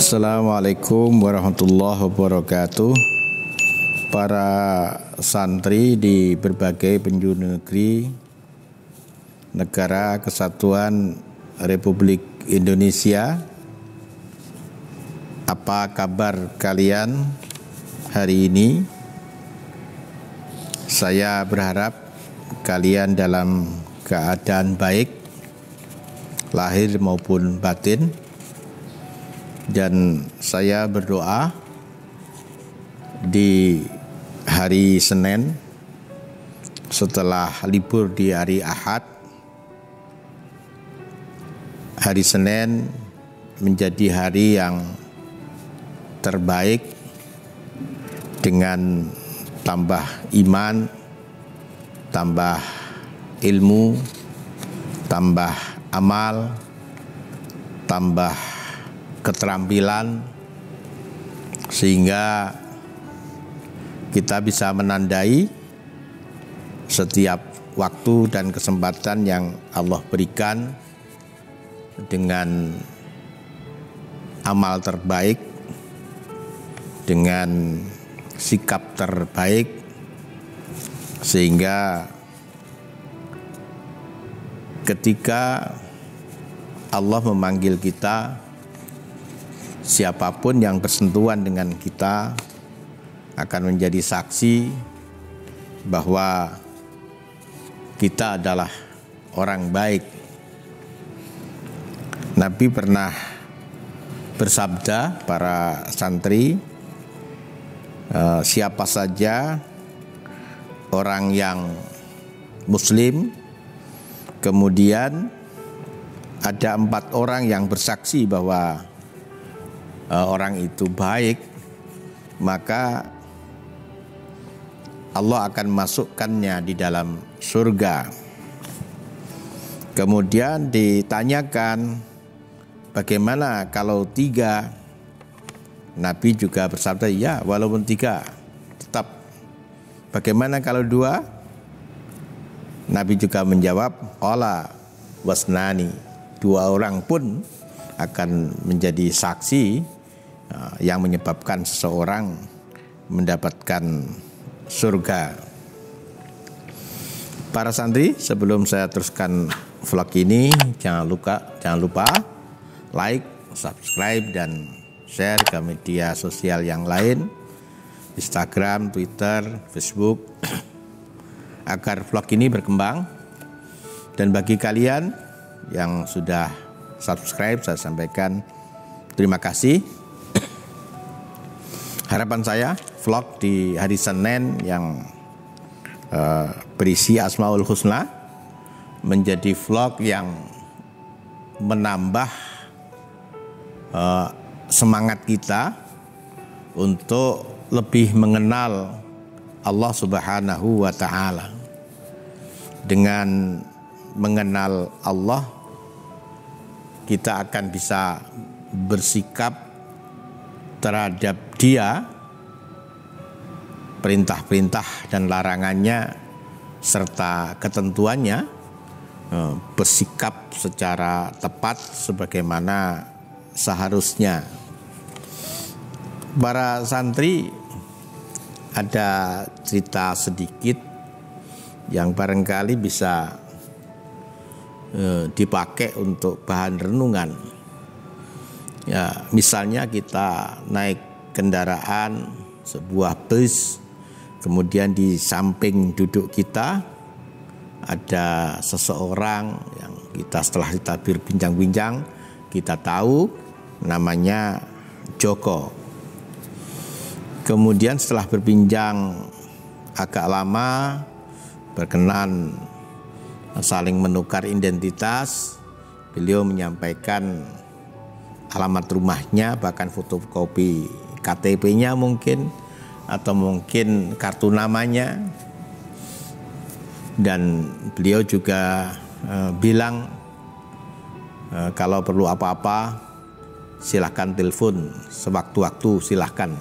Assalamualaikum warahmatullahi wabarakatuh. Para santri di berbagai penjuru negeri Negara Kesatuan Republik Indonesia, apa kabar kalian hari ini? Saya berharap kalian dalam keadaan baik, lahir maupun batin. Dan saya berdoa di hari Senin setelah libur di hari Ahad, hari Senin menjadi hari yang terbaik dengan tambah iman, tambah ilmu, tambah amal, tambah keterampilan, sehingga kita bisa menandai setiap waktu dan kesempatan yang Allah berikan dengan amal terbaik, dengan sikap terbaik, sehingga ketika Allah memanggil kita, siapapun yang bersentuhan dengan kita akan menjadi saksi bahwa kita adalah orang baik. Nabi pernah bersabda, para santri, siapa saja orang yang muslim, kemudian ada 4 orang yang bersaksi bahwa orang itu baik, maka Allah akan masukkannya di dalam surga. Kemudian ditanyakan, bagaimana kalau 3? Nabi juga bersabda, ya walaupun 3 tetap. Bagaimana kalau 2? Nabi juga menjawab, qala wasnani, 2 orang pun akan menjadi saksi yang menyebabkan seseorang mendapatkan surga. Para santri, sebelum saya teruskan vlog ini, jangan lupa like, subscribe, dan share ke media sosial yang lain, Instagram, Twitter, Facebook, agar vlog ini berkembang. Dan bagi kalian yang sudah subscribe, saya sampaikan terima kasih. Harapan saya vlog di hari Senin yang berisi Asmaul Husna menjadi vlog yang menambah semangat kita untuk lebih mengenal Allah Subhanahu wa Ta'ala. Dengan mengenal Allah, kita akan bisa bersikap terhadap Dia, perintah-perintah dan larangannya serta ketentuannya, bersikap secara tepat sebagaimana seharusnya. Para santri, ada cerita sedikit yang barangkali bisa dipakai untuk bahan renungan. Ya, misalnya kita naik kendaraan, sebuah bus, kemudian di samping duduk kita ada seseorang yang setelah kita berbincang-bincang, kita tahu namanya Joko. Kemudian setelah berbincang agak lama, berkenan saling menukar identitas, beliau menyampaikan alamat rumahnya, bahkan fotokopi KTP-nya mungkin, atau mungkin kartu namanya. Dan beliau juga bilang, kalau perlu apa-apa silahkan telepon, sewaktu-waktu silahkan.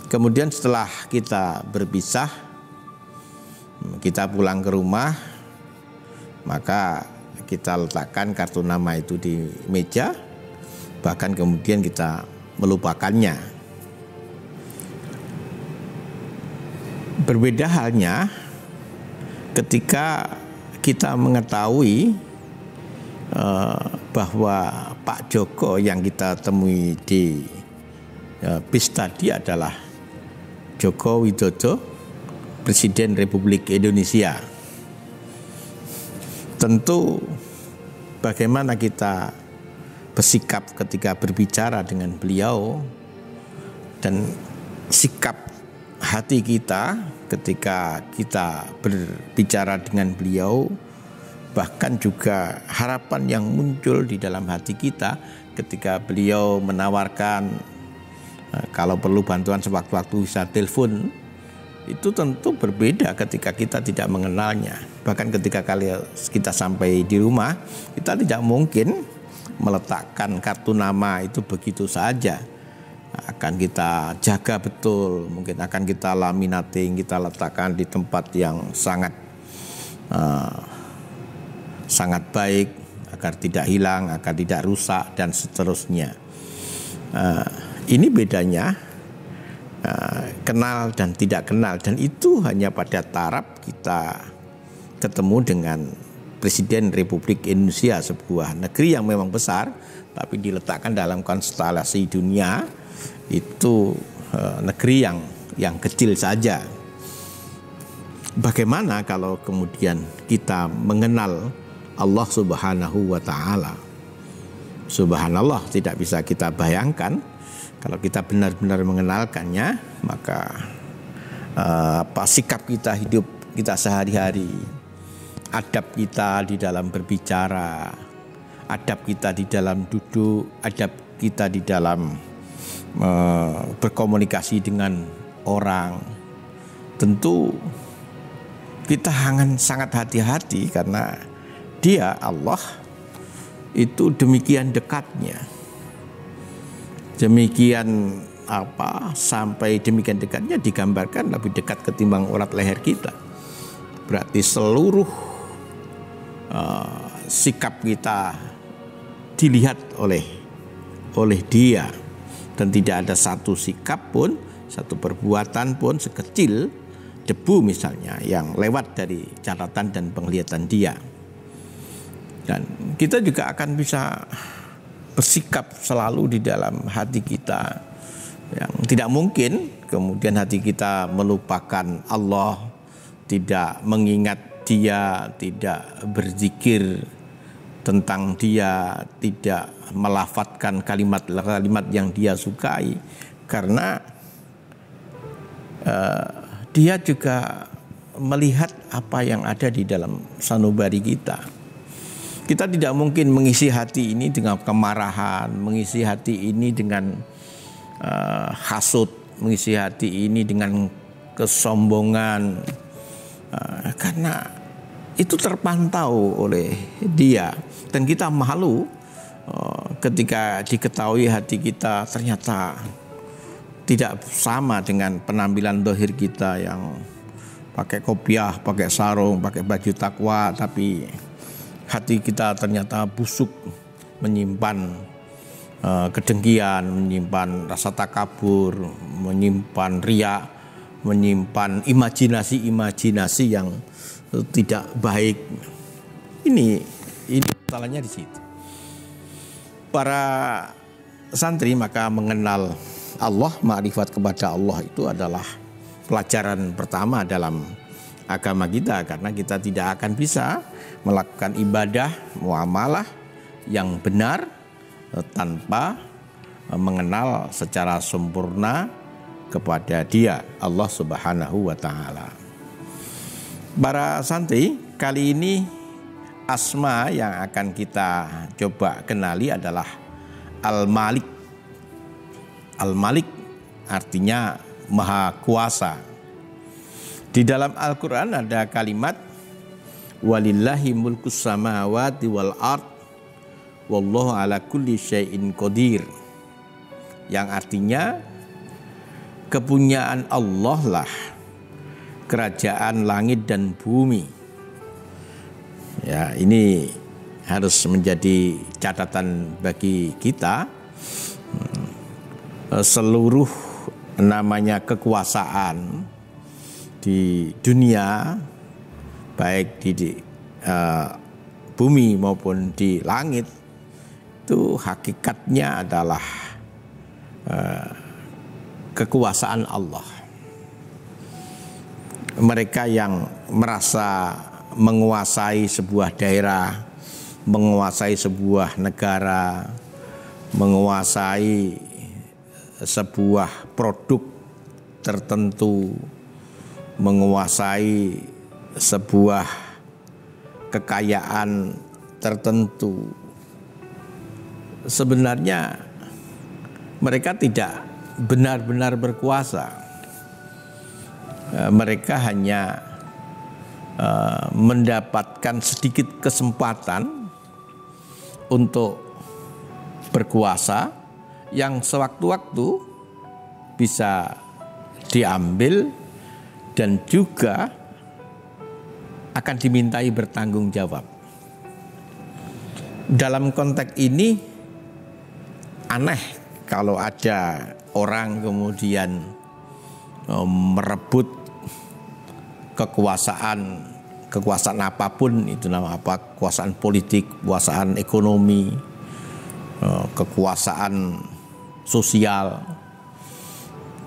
Kemudian setelah kita berpisah, kita pulang ke rumah, maka kita letakkan kartu nama itu di meja. bahkan kemudian kita melupakannya. Berbeda halnya ketika kita mengetahui bahwa Pak Joko yang kita temui di bis tadi adalah Joko Widodo, Presiden Republik Indonesia. Tentu bagaimana kita bersikap ketika berbicara dengan beliau dan sikap hati kita ketika kita berbicara dengan beliau, bahkan juga harapan yang muncul di dalam hati kita ketika beliau menawarkan kalau perlu bantuan sewaktu-waktu bisa telepon, itu tentu berbeda ketika kita tidak mengenalnya. Bahkan ketika kita sampai di rumah, kita tidak mungkin meletakkan kartu nama itu begitu saja. Akan kita jaga betul, mungkin akan kita laminating, kita letakkan di tempat yang sangat baik agar tidak hilang, agar tidak rusak dan seterusnya. Ini bedanya kenal dan tidak kenal, dan itu hanya pada taraf kita ketemu dengan Presiden Republik Indonesia, sebuah negeri yang memang besar tapi diletakkan dalam konstelasi dunia. Itu negeri yang kecil saja. Bagaimana kalau kemudian kita mengenal Allah Subhanahu wa Ta'ala? Subhanallah, tidak bisa kita bayangkan kalau kita benar-benar mengenalkannya, maka sikap kita, hidup kita sehari-hari, adab kita di dalam berbicara, adab kita di dalam duduk, adab kita di dalam berkomunikasi dengan orang, tentu kita sangat hati-hati karena Dia, Allah, itu demikian dekatnya, demikian sampai demikian dekatnya digambarkan lebih dekat ketimbang urat leher kita. Berarti seluruh sikap kita dilihat oleh Dia, dan tidak ada satu sikap pun, satu perbuatan pun sekecil debu misalnya yang lewat dari catatan dan penglihatan Dia. Dan kita juga akan bisa bersikap selalu di dalam hati kita, yang tidak mungkin kemudian hati kita melupakan Allah, tidak mengingat Dia, tidak berzikir tentang Dia, tidak melafadzkan kalimat-kalimat yang Dia sukai, karena Dia juga melihat apa yang ada di dalam sanubari kita. Kita tidak mungkin mengisi hati ini dengan kemarahan, mengisi hati ini dengan hasut, mengisi hati ini dengan kesombongan, karena itu terpantau oleh Dia, dan kita malu ketika diketahui hati kita ternyata tidak sama dengan penampilan dohir kita yang pakai kopiah, pakai sarung, pakai baju takwa, tapi hati kita ternyata busuk, menyimpan kedengkian, menyimpan rasa takabur, menyimpan riya, menyimpan imajinasi yang tidak baik. Ini masalahnya di situ. Para santri maka mengenal Allah, ma'rifat kepada Allah itu adalah pelajaran pertama dalam agama kita, karena kita tidak akan bisa melakukan ibadah muamalah yang benar tanpa mengenal secara sempurna kepada Dia, Allah Subhanahu wa Ta'ala. Para santri, kali ini asma yang akan kita coba kenali adalah Al-Malik. Al-Malik artinya Maha Kuasa. Di dalam Al-Quran ada kalimat walillahi mulkus samawati wal ard wallahu ala kulli syai'in qadir, yang artinya kepunyaan Allah lah kerajaan langit dan bumi. Ya, ini harus menjadi catatan bagi kita seluruh namanya kekuasaan di dunia, baik di bumi maupun di langit, itu hakikatnya adalah kekuasaan Allah. Mereka yang merasa menguasai sebuah daerah, menguasai sebuah negara, menguasai sebuah produk tertentu, menguasai sebuah kekayaan tertentu, sebenarnya mereka tidak benar-benar berkuasa. Mereka hanya mendapatkan sedikit kesempatan untuk berkuasa yang sewaktu-waktu bisa diambil dan juga akan dimintai bertanggung jawab. Dalam konteks ini aneh kalau ada orang kemudian merebut kekuasaan apapun, itu nama apa, kekuasaan politik, kekuasaan ekonomi, kekuasaan sosial,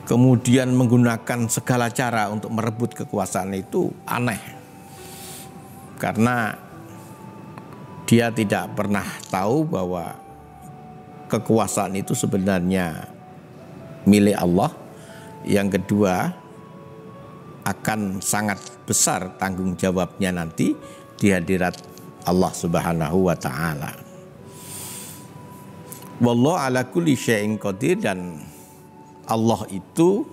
kemudian menggunakan segala cara untuk merebut kekuasaan, itu aneh, karena dia tidak pernah tahu bahwa kekuasaan itu sebenarnya milik Allah. Yang kedua, akan sangat besar tanggung jawabnya nanti di hadirat Allah Subhanahu wa taala. Wallahu ala kulli syai'in qadir, dan Allah itu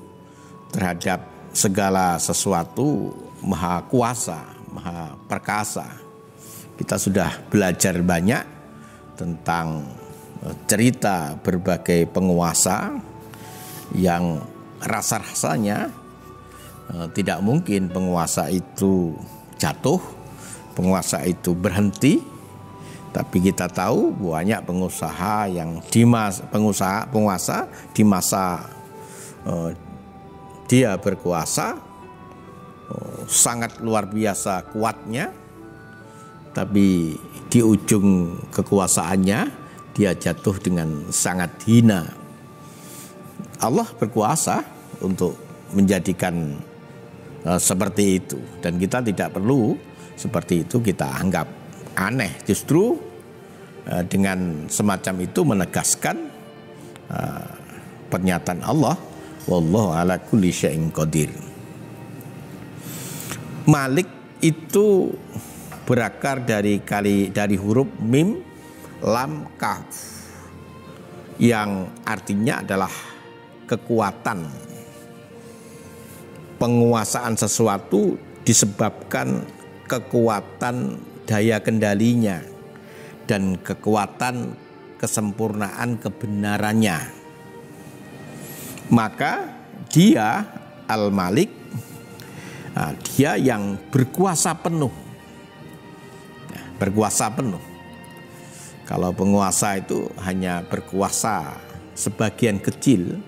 terhadap segala sesuatu maha kuasa, maha perkasa. Kita sudah belajar banyak tentang cerita berbagai penguasa yang rasa-rasanya tidak mungkin penguasa itu jatuh, penguasa itu berhenti. Tapi kita tahu banyak pengusaha yang penguasa di masa dia berkuasa sangat luar biasa kuatnya, tapi di ujung kekuasaannya dia jatuh dengan sangat hina. Allah berkuasa untuk menjadikan seperti itu, dan kita tidak perlu seperti itu kita anggap aneh. Justru dengan semacam itu menegaskan pernyataan Allah, wallahu ala kulli syai'in qadir. Malik itu berakar dari huruf mim lam kaf, yang artinya adalah kekuatan. Penguasaan sesuatu disebabkan kekuatan daya kendalinya dan kekuatan kesempurnaan kebenarannya. Maka dia Al-Malik, dia yang berkuasa penuh. Berkuasa penuh. Kalau penguasa itu hanya berkuasa sebagian kecil,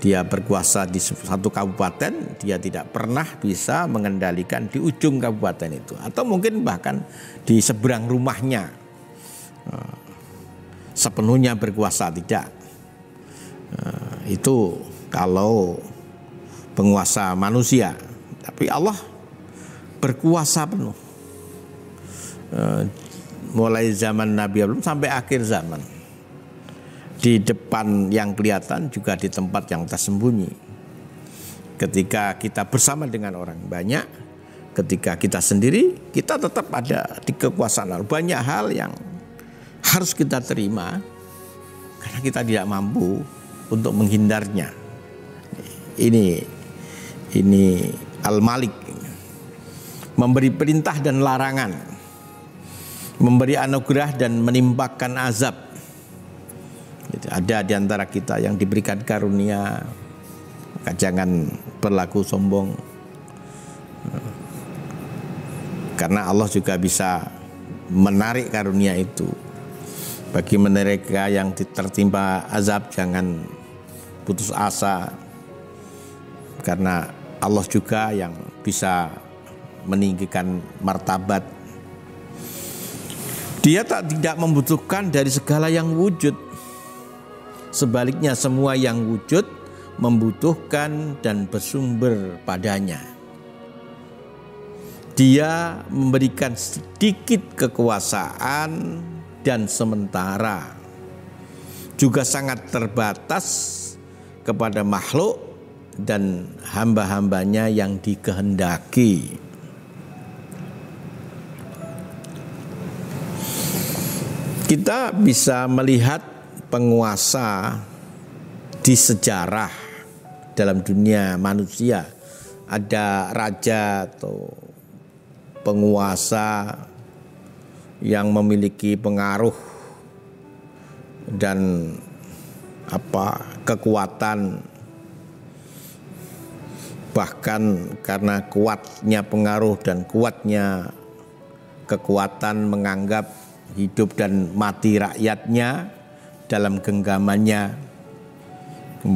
dia berkuasa di satu kabupaten, dia tidak pernah bisa mengendalikan di ujung kabupaten itu, atau mungkin bahkan di seberang rumahnya sepenuhnya berkuasa, tidak. Itu kalau penguasa manusia. Tapi Allah berkuasa penuh, mulai zaman Nabi Ibrahim sampai akhir zaman. Di depan yang kelihatan, juga di tempat yang tersembunyi. Ketika kita bersama dengan orang banyak, ketika kita sendiri, kita tetap ada di kekuasaan Allah. Banyak hal yang harus kita terima karena kita tidak mampu untuk menghindarnya. Ini Al-Malik, memberi perintah dan larangan, memberi anugerah dan menimpakan azab. Ada di antara kita yang diberikan karunia, maka jangan berlaku sombong, karena Allah juga bisa menarik karunia itu. Bagi mereka yang tertimpa azab, jangan putus asa, karena Allah juga yang bisa meninggikan martabat. Dia tidak membutuhkan dari segala yang wujud. Sebaliknya, semua yang wujud membutuhkan dan bersumber padanya. Dia memberikan sedikit kekuasaan dan sementara, juga sangat terbatas kepada makhluk dan hamba-hambanya yang dikehendaki. Kita bisa melihat penguasa di sejarah dalam dunia manusia. Ada raja atau penguasa yang memiliki pengaruh dan kekuatan, bahkan karena kuatnya pengaruh dan kuatnya kekuatan menganggap hidup dan mati rakyatnya dalam genggamannya.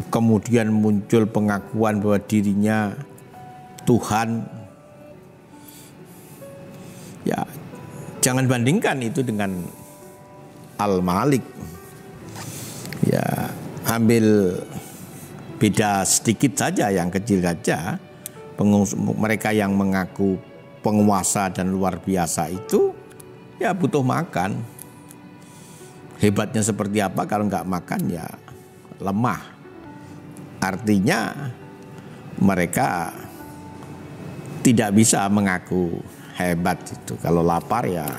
Kemudian muncul pengakuan bahwa dirinya Tuhan. Ya, jangan bandingkan itu dengan Al-Malik. Ya, ambil beda sedikit saja, yang kecil saja. Mereka yang mengaku penguasa dan luar biasa itu ya butuh makan. Hebatnya seperti apa kalau nggak makan ya lemah. Artinya mereka tidak bisa mengaku hebat itu. Kalau lapar ya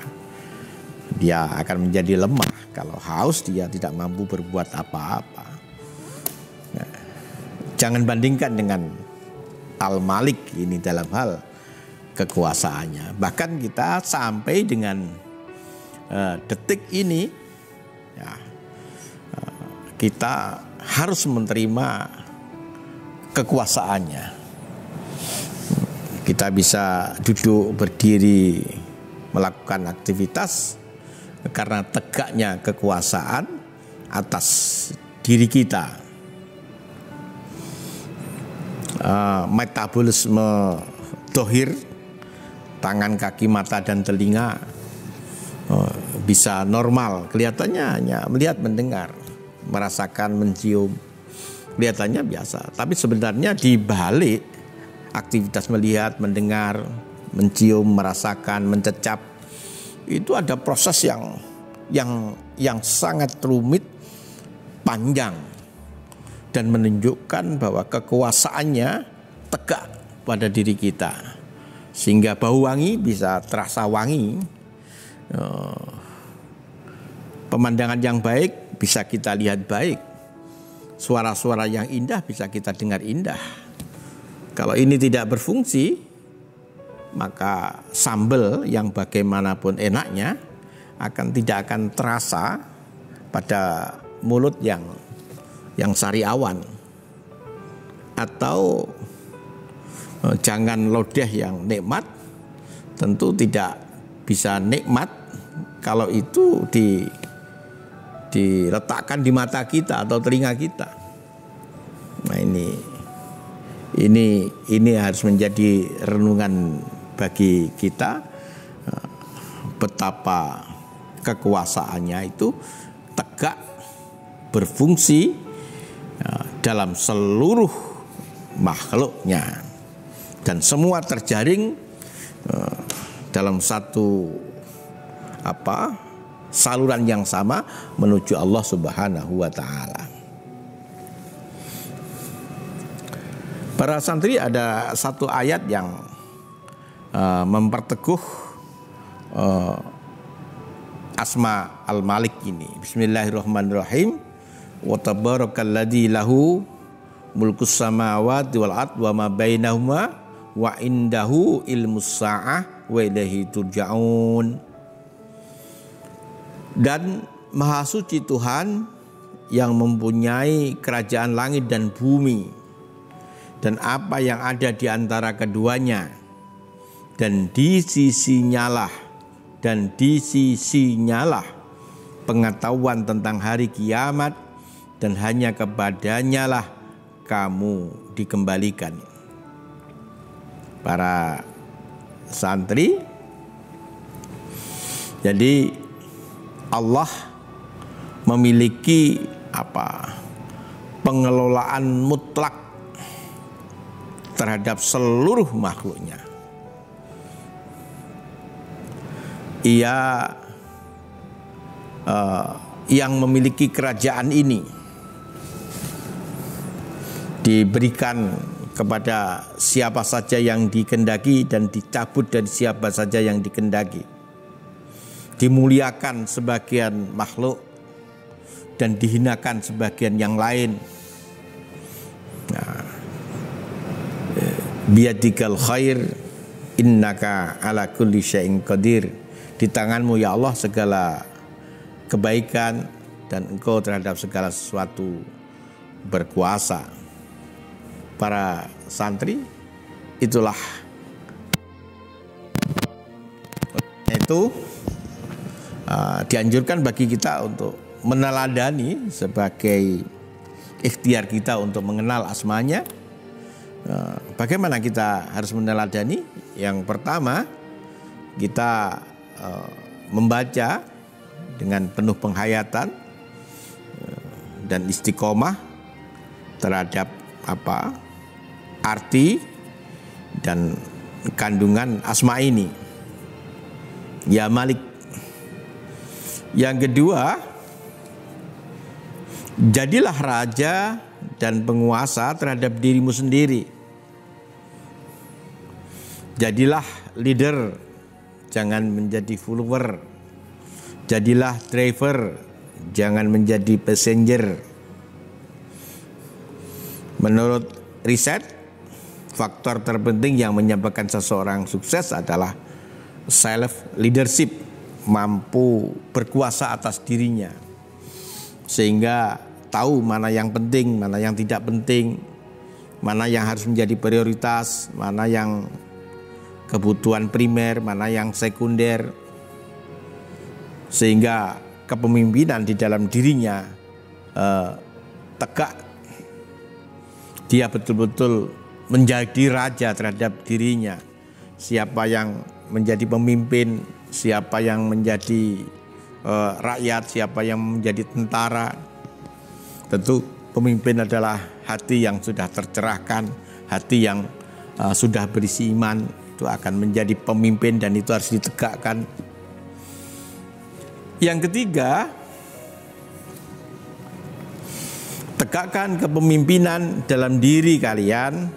dia akan menjadi lemah. Kalau haus dia tidak mampu berbuat apa-apa. Nah, jangan bandingkan dengan Al-Malik ini dalam hal kekuasaannya. Bahkan kita sampai dengan detik ini ya, kita harus menerima kekuasaannya. Kita bisa duduk, berdiri, melakukan aktivitas karena tegaknya kekuasaan atas diri kita. Metabolisme dohir, tangan, kaki, mata, dan telinga bisa normal. Kelihatannya hanya melihat, mendengar, merasakan, mencium. Kelihatannya biasa. Tapi sebenarnya di balik aktivitas melihat, mendengar, mencium, merasakan, mencecap, itu ada proses yang sangat rumit, panjang, dan menunjukkan bahwa kekuasaannya tegak pada diri kita, sehingga bau wangi bisa terasa wangi, pemandangan yang baik bisa kita lihat baik, suara-suara yang indah bisa kita dengar indah. Kalau ini tidak berfungsi, maka sambal yang bagaimanapun enaknya tidak akan terasa pada mulut yang sariawan. Atau jangan lodeh yang nikmat tentu tidak bisa nikmat kalau itu diletakkan di mata kita atau telinga kita. Nah, ini harus menjadi renungan bagi kita, betapa kekuasaannya itu tegak berfungsi dalam seluruh makhluknya, dan semua terjaring dalam satu saluran yang sama menuju Allah Subhanahu wa taala. Para santri, ada satu ayat yang memperteguh asma Al-Malik ini. Bismillahirrahmanirrahim. Wa tabarakalladzi lahu mulkus samawati wal ard wa ma bainahuma wa indahu ilmus sa'ah wa ilaihi turja'un. Dan maha suci Tuhan yang mempunyai kerajaan langit dan bumi dan apa yang ada di antara keduanya, dan di sisinya lah pengetahuan tentang hari kiamat, dan hanya kepadanya lah kamu dikembalikan. Para santri, jadi Allah memiliki pengelolaan mutlak terhadap seluruh makhluknya. Ia yang memiliki kerajaan ini diberikan kepada siapa saja yang dikehendaki dan dicabut dari siapa saja yang dikehendaki. Dimuliakan sebagian makhluk dan dihinakan sebagian yang lain. Nah, biyadikal khair innaka ala kulli syai'in qadir. Di tanganmu ya Allah segala kebaikan dan engkau terhadap segala sesuatu berkuasa. Para santri, itulah itu dianjurkan bagi kita untuk meneladani sebagai ikhtiar kita untuk mengenal asmanya. Bagaimana kita harus meneladani? Yang pertama, kita membaca dengan penuh penghayatan dan istiqomah terhadap arti dan kandungan asma ini. Ya Malik. Yang kedua, jadilah raja dan penguasa terhadap dirimu sendiri. Jadilah leader, jangan menjadi follower. Jadilah driver, jangan menjadi passenger. Menurut riset, faktor terpenting yang menyebabkan seseorang sukses adalah self leadership, mampu berkuasa atas dirinya, sehingga tahu mana yang penting, mana yang tidak penting, mana yang harus menjadi prioritas, mana yang kebutuhan primer, mana yang sekunder, sehingga kepemimpinan di dalam dirinya tegak. Dia betul-betul menjadi raja terhadap dirinya. Siapa yang menjadi pemimpin, siapa yang menjadi rakyat, siapa yang menjadi tentara. Tentu pemimpin adalah hati yang sudah tercerahkan, hati yang sudah berisi iman. Itu akan menjadi pemimpin dan itu harus ditegakkan. Yang ketiga, tegakkan kepemimpinan dalam diri kalian.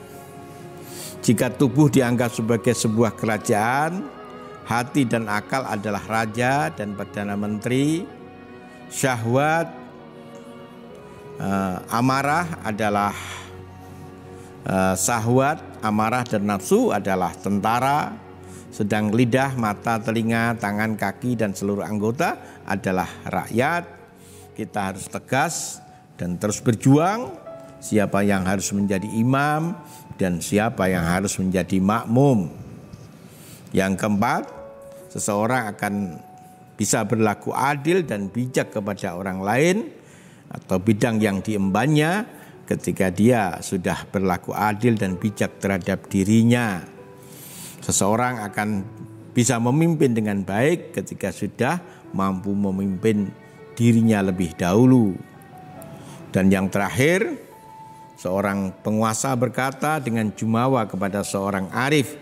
Jika tubuh dianggap sebagai sebuah kerajaan, hati dan akal adalah raja dan perdana menteri. Syahwat, amarah adalah syahwat, amarah dan nafsu adalah tentara. Sedang lidah, mata, telinga, tangan, kaki dan seluruh anggota adalah rakyat. Kita harus tegas dan terus berjuang, siapa yang harus menjadi imam dan siapa yang harus menjadi makmum. Yang keempat, seseorang akan bisa berlaku adil dan bijak kepada orang lain atau bidang yang diembannya ketika dia sudah berlaku adil dan bijak terhadap dirinya. Seseorang akan bisa memimpin dengan baik ketika sudah mampu memimpin dirinya lebih dahulu. Dan yang terakhir, seorang penguasa berkata dengan jumawa kepada seorang arif,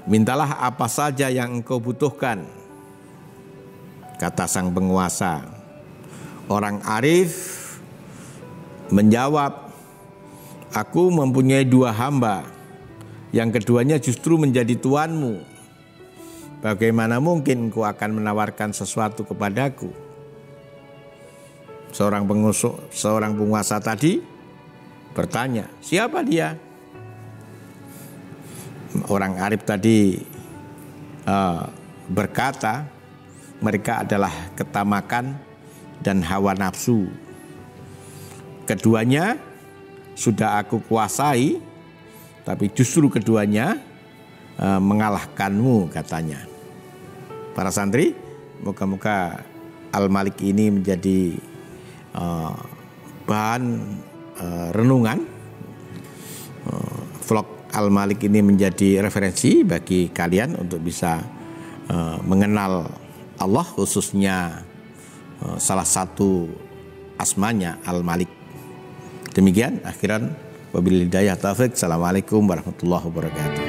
mintalah apa saja yang engkau butuhkan, kata sang penguasa. Orang arif menjawab, aku mempunyai 2 hamba, yang keduanya justru menjadi tuanmu. Bagaimana mungkin engkau akan menawarkan sesuatu kepadaku? Seorang penguasa tadi bertanya, siapa dia? Orang arif tadi berkata, mereka adalah ketamakan dan hawa nafsu. Keduanya sudah aku kuasai, tapi justru keduanya mengalahkanmu, katanya. Para santri, Moga-moga Al-Malik ini menjadi bahan renungan. Vlog Al-Malik ini menjadi referensi bagi kalian untuk bisa mengenal Allah, khususnya salah satu asmanya Al-Malik. Demikian akhiran, wabillahi hidayah taufik. Assalamualaikum warahmatullahi wabarakatuh.